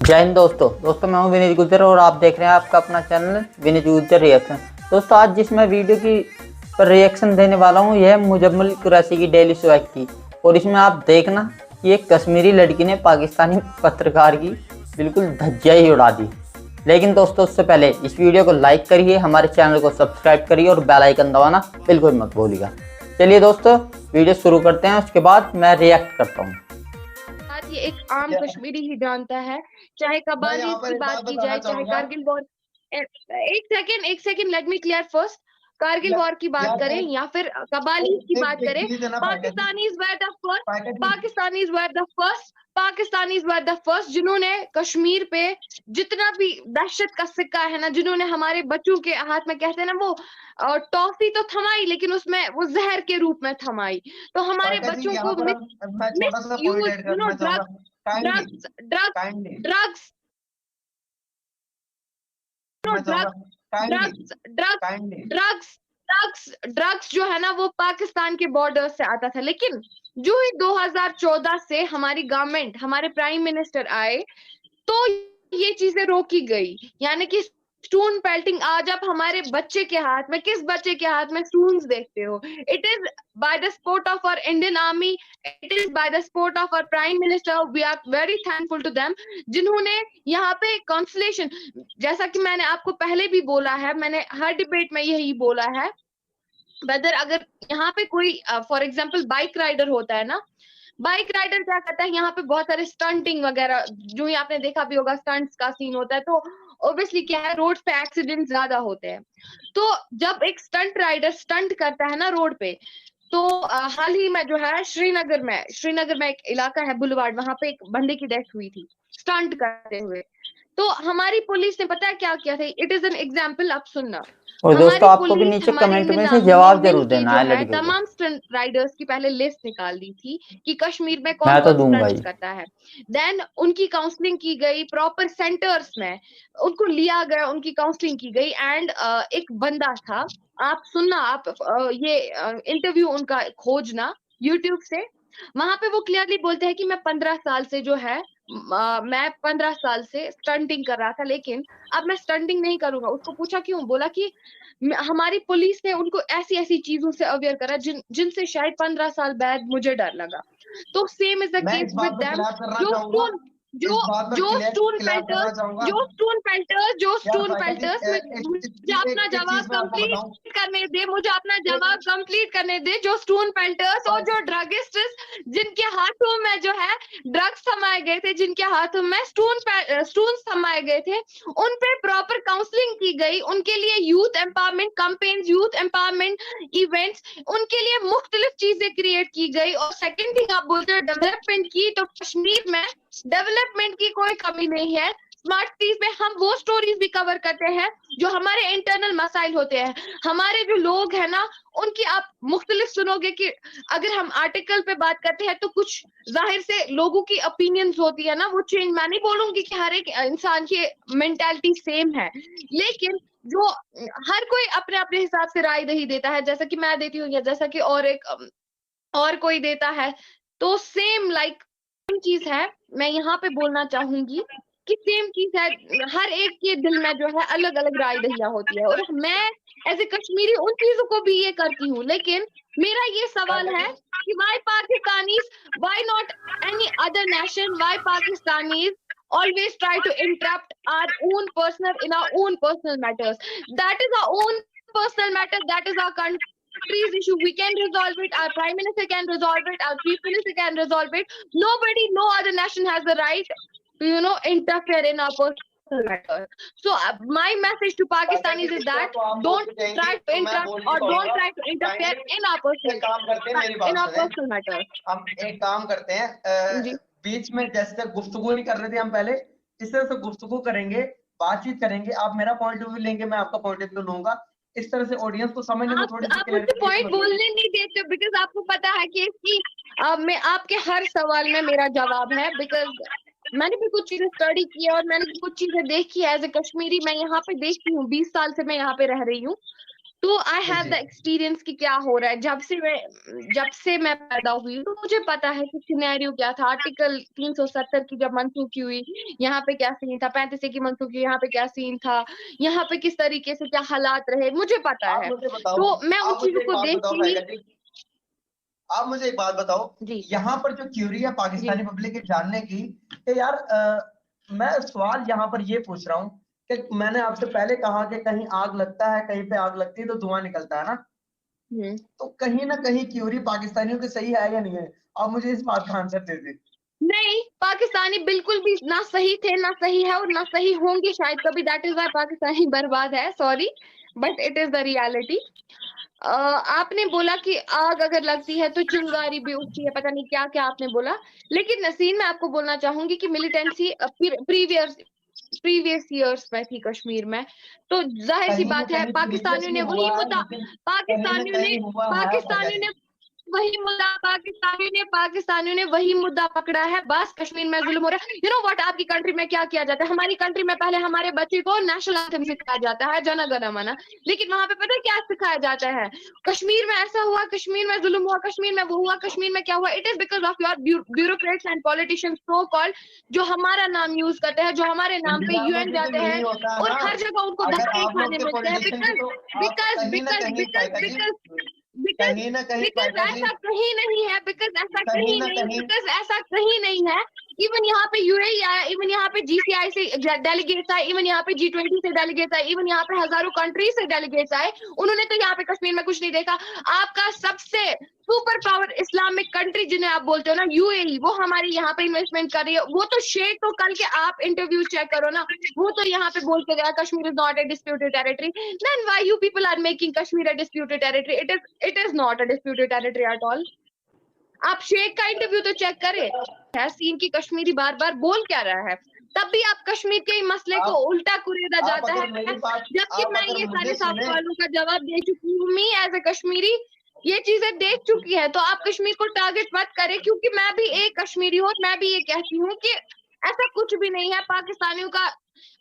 जय हिंद दोस्तों मैं हूं विनीत गुज्जर और आप देख रहे हैं आपका अपना चैनल विनीत गुज्जर रिएक्शन। दोस्तों आज जिस मैं वीडियो की पर रिएक्शन देने वाला हूं यह मुजम्मिल कुरैशी की डेली स्वैग की, और इसमें आप देखना कि एक कश्मीरी लड़की ने पाकिस्तानी पत्रकार की बिल्कुल धज्जिया ही उड़ा दी। लेकिन दोस्तों उससे पहले इस वीडियो को लाइक करिए, हमारे चैनल को सब्सक्राइब करिए और बेल आइकन दबाना बिल्कुल मत भूलिएगा। चलिए दोस्तों वीडियो शुरू करते हैं, उसके बाद मैं रिएक्ट करता हूँ। ये एक आम कश्मीरी ही जानता है, चाहे कबाली की बात की जाए, चाहे कारगिल वॉर। एक second let me clear first. Kargil war की बात करें या फिर कबाली की बात करें, पाकिस्तानीज वर द फर्स्ट जिन्होंने कश्मीर पे जितना भी दहशत का सिक्का है ना, जिन्होंने हमारे बच्चों के हाथ में, कहते हैं ना वो टॉफी तो थमाई लेकिन उसमें वो जहर के रूप में थमाई। तो हमारे बच्चों को ड्रग्स जो है ना वो पाकिस्तान के बॉर्डर से आता था। लेकिन जो ही 2014 से हमारी गवर्नमेंट, हमारे प्राइम मिनिस्टर आए तो ये चीजें रोकी गई। यानी कि स्टून पेल्टिंग, आज आप हमारे बच्चे के हाथ में, किस बच्चे के हाथ में स्टून्स देखते हो? It is by the support of our Indian army, it is by the support of our prime minister. We are very thankful to them, जिन्होंने यहाँ पे कॉन्सुलेशन, जैसा कि मैंने आपको पहले भी बोला है, मैंने हर डिबेट में यही बोला है, वेदर अगर यहाँ पे कोई फॉर एग्जाम्पल बाइक राइडर होता है ना, बाइक राइडर क्या करता है, यहाँ पे बहुत सारे स्टंटिंग वगैरह, जो ही आपने देखा भी होगा, स्टंट्स का सीन होता है, तो ऑब्वियसली क्या है, रोड पे एक्सीडेंट ज्यादा होते हैं। तो जब एक स्टंट राइडर स्टंट करता है ना रोड पे, तो हाल ही में जो है श्रीनगर में एक इलाका है बुलवार्ड, वहां पे एक बंदे की डेथ हुई थी स्टंट करते हुए। तो हमारी पुलिस ने पता है क्या किया था? इट इज एन एग्जाम्पल, आप सुनना। और दोस्तों आपको भी पुलिस, नीचे हमारे कमेंट इंडियन में से आर्मी जवाब ने जरूर मिलके देना जो है है लड़कियों को। तमाम स्टंट राइडर्स की पहले लिस्ट निकाल दी थी कि कश्मीर में कौन मैं तो कौन दूंगा स्टंट्स ही। करता है। देन उनकी काउंसलिंग की गई प्रॉपर सेंटर्स में, उनको लिया गया, उनकी काउंसलिंग की गई। एंड एक बंदा था, आप सुनना, आप ये इंटरव्यू उनका खोजना यूट्यूब से, वहां पे वो क्लियरली बोलते हैं कि मैं 15 साल से जो है, मैं 15 साल से स्टंटिंग कर रहा था, लेकिन अब मैं स्टंटिंग नहीं करूंगा। उसको पूछा क्यों, बोला कि हमारी पुलिस ने उनको ऐसी ऐसी चीजों से अवेयर करा जिनसे शायद 15 साल बाद मुझे डर लगा। तो same is the case with them. जो स्टोन जो जो स्टोन पेल्टर्स में, मुझे अपना जवाब कंप्लीट करने दे। जो स्टोन पेल्टर्स और जो ड्रगिस्ट, जिनके हाथों में जो है ड्रग्स थमाए गए थे, जिनके हाथों में स्टून थमाए गए थे, उन पे प्रॉपर काउंसलिंग की गई। उनके लिए youth empowerment campaigns, youth empowerment events, उनके लिए मुख्तलिफ चीजें क्रिएट की गई। और सेकंड थिंग, आप बोलते हो डेवलपमेंट की, तो कश्मीर में डेवलपमेंट की कोई कमी नहीं है। स्मार्ट सिटीज में हम वो स्टोरीज भी कवर करते हैं जो हमारे इंटरनल मसाइल होते हैं। हमारे जो लोग हैं ना, उनकी आप मुख्तलिफ सुनोगे कि अगर हम आर्टिकल पे बात करते हैं तो कुछ जाहिर से लोगों की ओपिनियंस होती है ना, वो चेंज, मैं नहीं बोलूंगी कि हर एक इंसान की मेंटालिटी सेम है, लेकिन जो हर कोई अपने अपने हिसाब से राय नहीं देता है, जैसा कि मैं देती हूँ या जैसा कि और कोई देता है। तो सेम लाइक चीज है, मैं यहाँ पे बोलना चाहूंगी कि सेम चीज है, हर एक के दिल में जो है अलग अलग राय दहिया होती है। और मैं एज ए कश्मीरी उन चीजों को भी ये करती हूँ, लेकिन मेरा ये सवाल है कि why Pakistanis, why not any other nation, why Pakistanis always try to interrupt our own personal, in our own personal matters. That is our own personal matter, that is our country's issue. We can resolve it, our prime minister can resolve it, our chief minister can resolve it. Nobody, no other nation has the right to, interfere in our personal matters. So my message to Pakistanis is that don't try to interrupt or don't try to interfere in our personal matters. हम एक काम करते हैं, बीच में जैसे गुफ्तगू नहीं कर रहे थे हम पहले, इस तरह से गुफ्तगू करेंगे, बातचीत करेंगे, आप मेरा पॉइंट ऑफ व्यू लेंगे, मैं आपका पॉइंट ऑफ व्यू लूंगा। इस तरह से ऑडियंस को समझने में थोड़ी आप मुझे पॉइंट बोलने नहीं देते, बिकॉज आपको पता है कि इसकी मैं आपके हर सवाल में मेरा जवाब है, बिकॉज मैंने भी कुछ चीजें स्टडी की है और मैंने भी कुछ चीजें देखी है एज ए कश्मीरी। मैं यहाँ पे देखती हूँ, 20 साल से मैं यहाँ पे रह रही हूँ। तो आई हैव जी। द एक्सपीरियंस कि क्या हो रहा है। जब से मैं पैदा हुई तो मुझे पता है कि सिनेरियो क्या था। आर्टिकल 370 की जब मनसूखी हुई, यहाँ पे क्या सीन था, 35 की मनसूखी, यहाँ पे क्या सीन था, यहाँ पे किस तरीके से क्या हालात रहे, मुझे पता आप है। मुझे बताओ, तो मैं उन आप मुझे चीजों एक को बात देख बताओ के ही भाई जी, आप मुझे एक बात बताओ, जी यहाँ पर जो क्यूरी है पाकिस्तानी पब्लिक की जानने की कि यार मैं सवाल यहाँ पर ये पूछ रहा हूँ कि मैंने आपसे पहले कहा कि कहीं आग लगता है, कहीं पे आग लगती है तो धुआं निकलता है ना, तो कहीं ना कहीं क्यूरी पाकिस्तानियों की सही है या नहीं है? आप मुझे इस बात का आंसर दे दें। नहीं, पाकिस्तानी बिल्कुल भी ना सही थे, ना सही है और ना सही होंगे शायद कभी। दैट इज व्हाई पाकिस्तानी बर्बाद है, sorry but it is the reality. आपने बोला कि आग अगर लगती है तो चिंगारी भी उठती है, पता नहीं क्या क्या आपने बोला। लेकिन नसीन, मैं आपको बोलना चाहूंगी कि मिलिटेंसी प्रीवियस ईयर्स में थी कश्मीर में, तो जाहिर सी कहीं ना बात है कहीं पाकिस्तानियों प्रीवियसली ने वही हुआ है, मुद्दा लेकिन कहीं ना पाकिस्तानियों ने कहीं हुआ है पाकिस्तानियों पहले। ने पाकिस्तानियों ने वही मुद्दा पकड़ा है। बस कश्मीर में जुल्म हो रहा है। यू नो व्हाट, आपकी कंट्री में क्या किया जाता है? हमारी कंट्री में पहले हमारे बच्चे को नेशनल एंथम सिखाया जाता है, जन गण मन, लेकिन वहां पे पता है क्या सिखाया जाता है? कश्मीर में ऐसा हुआ, कश्मीर में जुल्म हुआ, कश्मीर में वो हुआ, कश्मीर में क्या हुआ। It is because of your bureaucrats and politicians so called, जो हमारा नाम यूज करते हैं, जो हमारे नाम पे इंडिया में यूएन भी तो जाते हैं यही होता है और ना। हर जगह उनको अगर धक्के आप लोग खाने के मिलते हैं। पॉलिटिशियन भी बिकॉज तो आप बिकॉज कहीं ना बिकॉज कहीं बिकॉज पाएगा जी, बिकॉज कहीं ना कहीं बिकॉज पाएगा जी, ऐसा कहीं नहीं है, बिकॉज ऐसा कहीं कहीं ना नहीं, कहीं बिकॉज ऐसा कहीं नहीं है। इवन यहाँ पे यूएई आया, इवन यहाँ पे जीसीआई से डेलीगेट्स आए, इवन यहाँ पे G20 से डेलीगेट्स आए, इवन यहाँ पे हजारों कंट्री से डेलीगेट्स आए। उन्होंने तो यहाँ पे कश्मीर में कुछ नहीं देखा। आपका सबसे सुपर पावर इस्लामिक कंट्री जिन्हें आप बोलते हो ना, यूएई, वो हमारे यहाँ पे इन्वेस्टमेंट कर रही है। वो तो शेख, तो कल के आप इंटरव्यू चेक करो ना, वो तो यहाँ पे बोल के गया Kashmir is not a disputed territory. Then why you people are making Kashmir a disputed territory? It is not a disputed territory at all. आप शेख का इंटरव्यू तो चेक करें, है सीन की कश्मीरी बार बार बोल क्या रहा है, तब भी आप कश्मीर के मसले को आप उल्टा कुरेदा आप जाता अगर है। मेरी बात, जबकि आप मैं अगर ये मुझे सारे सुने, सवालों का जवाब दे चुकी हूँ, मी एज ए कश्मीरी ये चीजें देख चुकी है। तो आप कश्मीर को टारगेट मत करें, क्योंकि मैं भी एक कश्मीरी हूँ। मैं भी ये कहती हूँ कि ऐसा कुछ भी नहीं है पाकिस्तानियों का।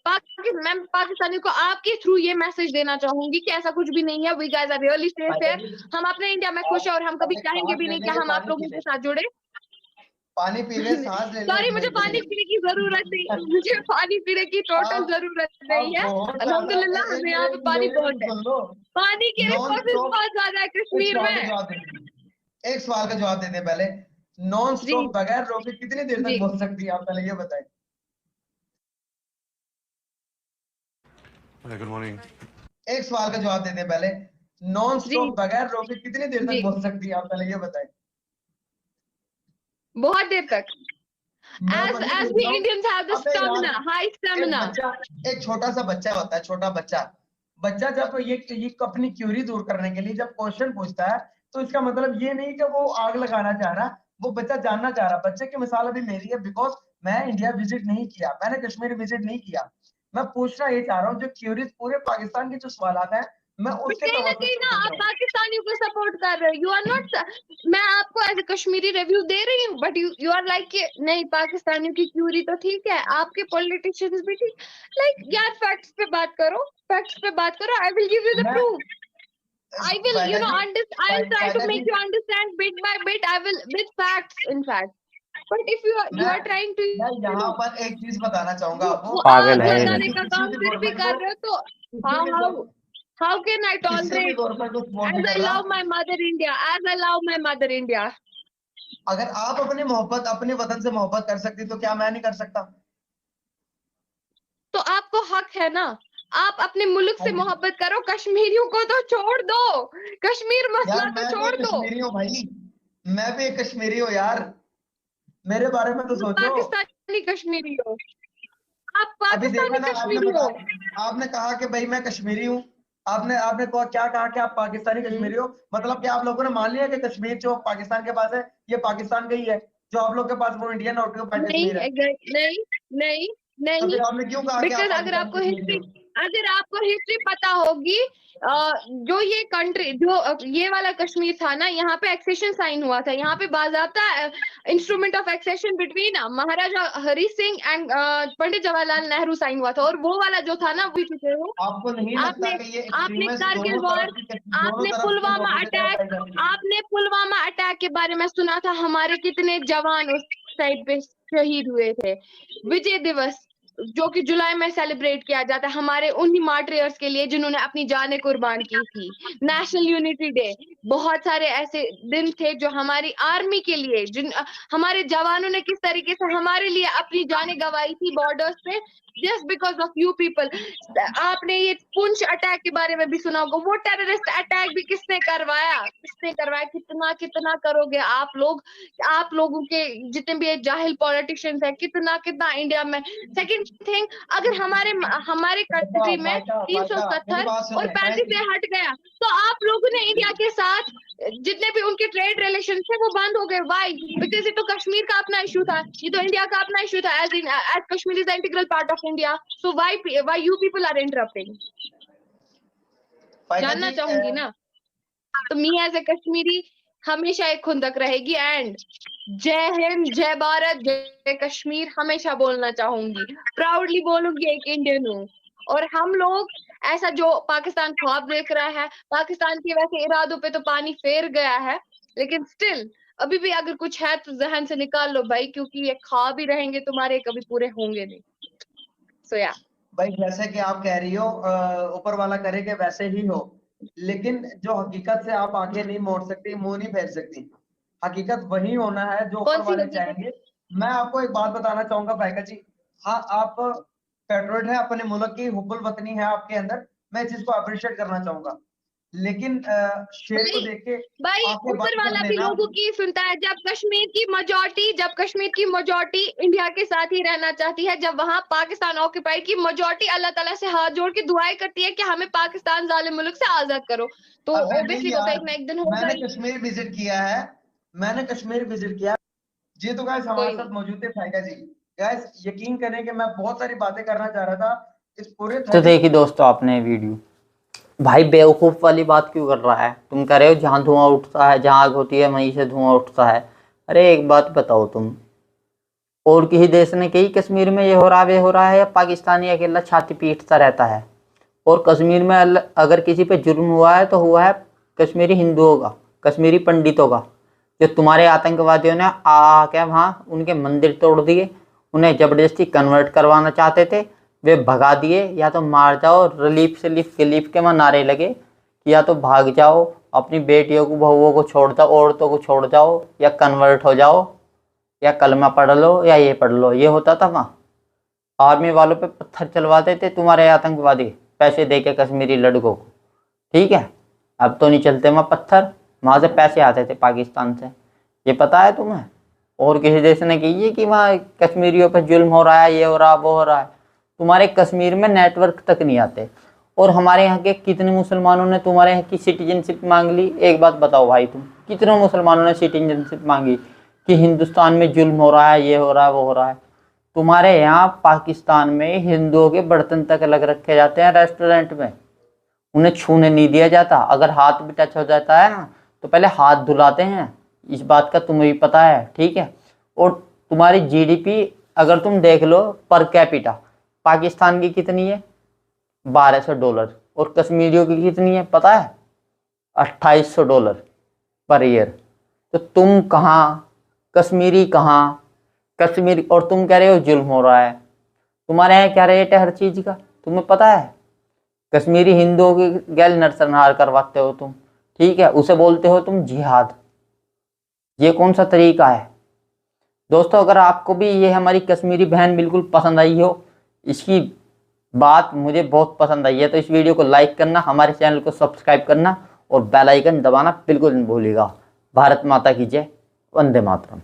मैं पाकिस्तानियों को आपके थ्रू ये मैसेज देना चाहूंगी कि ऐसा कुछ भी नहीं है। We guys are really safe पाएगा हियर। जी, हम अपने इंडिया में खुश आप है और हम कभी अब एक चाहेंगे सांस भी ले नहीं कि ले, हम आप पानी लोगों पी के ले, साथ जुड़े। पानी पी ले, सांस ले ले सॉरी, एक मुझे मिनट के पानी लिए। पीने की जरूरत नहीं, मुझे पानी पीने की टोटल आप जरूरत आप नहीं है। बहुत ज्यादा अल्हम्दुलिल्लाह हमें यहाँ पे पानी मेरे बहुत तो है। सुन लो, पानी के नॉन रिसोर्सेज स्टॉप। बहुत ज्यादा है एक कश्मीर सवाल का में। जवाब दे दे, एक सवाल का जवाब दे दे पहले। नॉन जी स्टॉप बगैर रोके कितनी देर जी तक बोल सकती है, आप पहले ये बताएं। Good morning. एक सवाल का जवाब दे दे पहले। नॉन जी स्टॉप बगैर रोके कितनी देर जी तक बोल सकती है, आप पहले ये बताएं। बहुत देर तक। मैं as वही as पूछ we रहा हूँ। Indians have the अबे यार, stamina, high एक stamina। बच्चा, एक छोटा सा बच्चा होता है, छोटा बच्चा, बच्चा जब ये अपनी क्यूरी दूर करने के लिए जब क्वेश्चन पूछता है, तो इसका मतलब ये नहीं कि वो आग लगाना चाह रहा, वो बच्चा जानना चाह रहा। बच्चे की मिसाल अभी मेरी है, बिकॉज मैं इंडिया विजिट नहीं किया, मैंने कश्मीर विजिट नहीं किया। मैं पूछना ये चाह रहा हूँ, जो क्यूरीज पूरे पाकिस्तान के जो सवाल हैं, मैं बट उसके कहीं ना तवज्जो कहीं से ना पूछ आप रहा हूँ। पाकिस्तानियों को सपोर्ट कर रहे हो। यू आर नॉट, मैं आपको एज ए कश्मीरी रिव्यू दे रही हूँ, बट यू आर लाइक नहीं, पाकिस्तानियों की क्यूरी तो ठीक है, आपके पॉलिटिशियंस भी ठीक। लाइक यार, फैक्ट्स पे बात करो, फैक्ट्स पे बात करो। I will give you the मैं प्रूफ। I will, you पाएगा know, जी, I'll try to पाएगा जी, make you understand bit by bit. I will with facts, in fact. But if you मैं are trying to, मैं you यहाँ know, पर एक चीज बताना चाहूंगा आपको। वो पागल आग मैं है। लगाने का किसी काम भी फिर भी गवर्नमेंट कर को, रहे हो, तो किसी भी how can I किसी भी tolerate? गवर्नमेंट को सपोर्ट नहीं As I कर रहा। love my mother India, as I love my mother India. अगर आप अपनी मोहब्बत अपने वतन से मोहब्बत कर सकती तो क्या मैं नहीं कर सकता? तो आपको हक है ना, आप अपने मुल्क हाँ से जी। मोहब्बत करो, कश्मीरियों को तो छोड़ दो, कश्मीर यार मसला तो मैं भी छोड़ एक दो। कश्मीरी हूँ भाई, मैं भी एक कश्मीरी हूँ यार, मेरे बारे में तो आप सोचो। पाकिस्तानी कश्मीरी हो, आप अभी देखा पाकिस्तानी ना, आपने कश्मीरी हो। आपने कहा कि भाई मैं कश्मीरी हूँ, आपने आपने क्या कहा कि आप पाकिस्तानी कश्मीरी हो, मतलब कि आप लोगों ने मान लिया कि कश्मीर जो पाकिस्तान के पास है, ये पाकिस्तान का ही है, जो आप लोग के पास वो इंडियन ऑक्यूपाइड नहीं कश्मीर है। नहीं नहीं तो नहीं, फिर आपने क्यों कहा कि आप बिकॉज अगर पाकिस्तानी आपको कश्मीरी हिस्ट्री, हो? अगर आपको हिस्ट्री पता होगी, जो ये कंट्री, जो ये वाला कश्मीर था ना, यहाँ पे एक्सेशन साइन हुआ था, यहाँ पे बाजाबता instrument of accession between Maharaja Hari Singh and Pandit Jawaharlal Nehru sign हुआ था, और वो वाला जो था ना, वो चुके हो। आपको नहीं लगता आपने कि ये आपने एक्सट्रीमिस्ट कारगिल दोनों वॉर, तरफ की दोनों आपने तरफ के पुलवामा लोगों की तरफ अटैक, फाइट करेंगे? आपने पुलवामा अटैक के बारे में सुना था, हमारे कितने जवान उस साइड पे शहीद हुए थे। विजय दिवस जो कि जुलाई में सेलिब्रेट किया जाता है हमारे उन्हीं मार्टियर्स के लिए जिन्होंने अपनी जानें कुर्बान की थी। नेशनल यूनिटी डे, बहुत सारे ऐसे दिन थे जो हमारी आर्मी के लिए, जिन हमारे जवानों ने किस तरीके से हमारे लिए अपनी जानें गंवाई थी बॉर्डर्स पे, just because of you people. आपने ये पुंछ अटैक के बारे में भी सुना होगा, वो टेररिस्ट अटैक भी किसने करवाया, किसने करवाया? कितना कितना करोगे आप लोग, आप लोगों के जितने भी जाहिल पॉलिटिशियंस है, कितना कितना इंडिया में। सेकंड थिंग, अगर हमारे हमारे कंट्री में मेरी 370 बात और सुने 35 से हट गया, तो आप लोगों ने इंडिया के साथ जितने भी उनके ट्रेड रिलेशन थे वो बंद हो गए। वाई? बिकॉज ये तो कश्मीर का अपना इशू था, ये तो इंडिया का अपना इशू था, as Kashmir is the integral part of India. So why you people are interrupting? जानना चाहूंगी ना। तो मी एज ए कश्मीरी हमेशा एक खुंदक रहेगी, एंड जय हिंद, जय भारत, जय कश्मीर हमेशा बोलना चाहूंगी, प्राउडली बोलूंगी, एक इंडियन हूँ। और हम लोग ऐसा जो पाकिस्तान ख्वाब देख रहा है, पाकिस्तान के वैसे इरादों पे तो पानी फेर गया है, लेकिन स्टिल अभी भी अगर कुछ है तो जहन से निकाल लो भाई, क्योंकि ये ख्वाब ही रहेंगे तुम्हारे, कभी पूरे होंगे नहीं। सो या भाई जैसे कि आप कह रही हो ऊपर वाला करे कि वैसे ही हो, लेकिन जो हकीकत से आप आगे नहीं मोड़ सकती, मुंह नहीं फेर सकती। हकीकत वही होना है जो कौन ऊपर सी वाले हकीकत? चाहेंगे। मैं आपको एक बात बताना चाहूंगा फाइका जी। हाँ, आप पेट्रोल है, अपने मुल्क की हुब्बुल वतनी है आपके अंदर, मैं इस चीज को अप्रिशिएट करना चाहूंगा। लेकिन शेर को भाई देख के भाई आंखें ऊपर बंद कर वाला भी लेना। लोगों की सुनता है। जब कश्मीर की मेजॉरिटी इंडिया के साथ ही रहना चाहती है, जब वहां पाकिस्तान ऑक्यूपाइड की मेजॉरिटी अल्लाह ताला से हाथ जोड़ के दुआएं करती है कि हमें पाकिस्तान जालिम मुल्क से आजाद करो, तो अबे नहीं ऑब्वियसली वो तो यार, एक ना एक दिन होगा मैंने ही। कश्मीर विजिट किया है, मैंने कश्मीर विजिट किया। जी तो गाइस कोई हमारे नहीं। साथ मौजूद थे फाइका जी। गाइस यकीन करें कि मैं बहुत सारी बातें करना चाह रहा था इस पूरे तो 30। देखिए दोस्तों, आपने वीडियो, भाई बेवकूफ़ वाली बात क्यों कर रहा है? तुम कह रहे हो जहाँ धुआं उठता है, जहाँ आग होती है वहीं से धुआं उठता है। अरे एक बात बताओ तुम, और किसी देश ने कही कश्मीर में ये हो रहा वे हो रहा है, या पाकिस्तानी अकेला छाती पीटता रहता है? और कश्मीर में अगर किसी पे जुर्म हुआ है तो हुआ है कश्मीरी हिंदुओं का, कश्मीरी पंडितों का, जो तुम्हारे आतंकवादियों ने आ के वहाँ उनके मंदिर तोड़ दिए, उन्हें ज़बरदस्ती कन्वर्ट करवाना चाहते थे, वे भगा दिए। या तो मार जाओ, रिलीफ से रिलीफ के वहाँ नारे लगे कि या तो भाग जाओ, अपनी बेटियों को बहुओं को छोड़ जाओ, औरतों को छोड़ जाओ, या कन्वर्ट हो जाओ, या कलमा पढ़ लो, या ये पढ़ लो। ये होता था वहाँ। आर्मी वालों पे पत्थर चलवाते थे तुम्हारे आतंकवादी, पैसे दे के कश्मीरी लड़कों को। ठीक है, अब तो नहीं चलते वहाँ पत्थर, वहाँ से पैसे आते थे पाकिस्तान से। ये पता है तुम्हें? और किसी देश ने की है कि वहाँ कश्मीरियों पर जुल्म हो रहा है, ये हो रहा है, वो हो रहा है? तुम्हारे कश्मीर में नेटवर्क तक नहीं आते। और हमारे यहाँ के कितने मुसलमानों ने तुम्हारे यहाँ की सिटीजनशिप मांग ली? एक बात बताओ भाई, तुम कितने मुसलमानों ने सिटीजनशिप मांगी कि हिंदुस्तान में जुल्म हो रहा है, ये हो रहा है, वो हो रहा है? तुम्हारे यहाँ पाकिस्तान में हिंदुओं के बर्तन तक अलग रखे जाते हैं रेस्टोरेंट में, उन्हें छूने नहीं दिया जाता। अगर हाथ भी टच हो जाता है ना तो पहले हाथ धुलाते हैं। इस बात का तुम्हें भी पता है, ठीक है? और तुम्हारी जीडीपी अगर तुम देख लो पर कैपिटा, पाकिस्तान की कितनी है? $1200। और कश्मीरियों की कितनी है पता है? $2800 पर ईयर। तो तुम कहाँ, कश्मीरी कहाँ? कश्मीर, और तुम कह रहे हो जुल्म हो रहा है। तुम्हारे यहाँ क्या रेट है हर चीज़ का तुम्हें पता है? कश्मीरी हिंदुओं की गैल नरसंहार करवाते हो तुम, ठीक है? उसे बोलते हो तुम जिहाद। ये कौन सा तरीका है? दोस्तों, अगर आपको भी ये हमारी कश्मीरी बहन बिल्कुल पसंद आई हो, इसकी बात मुझे बहुत पसंद आई है, तो इस वीडियो को लाइक करना, हमारे चैनल को सब्सक्राइब करना और बेल आइकन दबाना बिल्कुल नहीं भूलिएगा। भारत माता की जय, वंदे मातरम।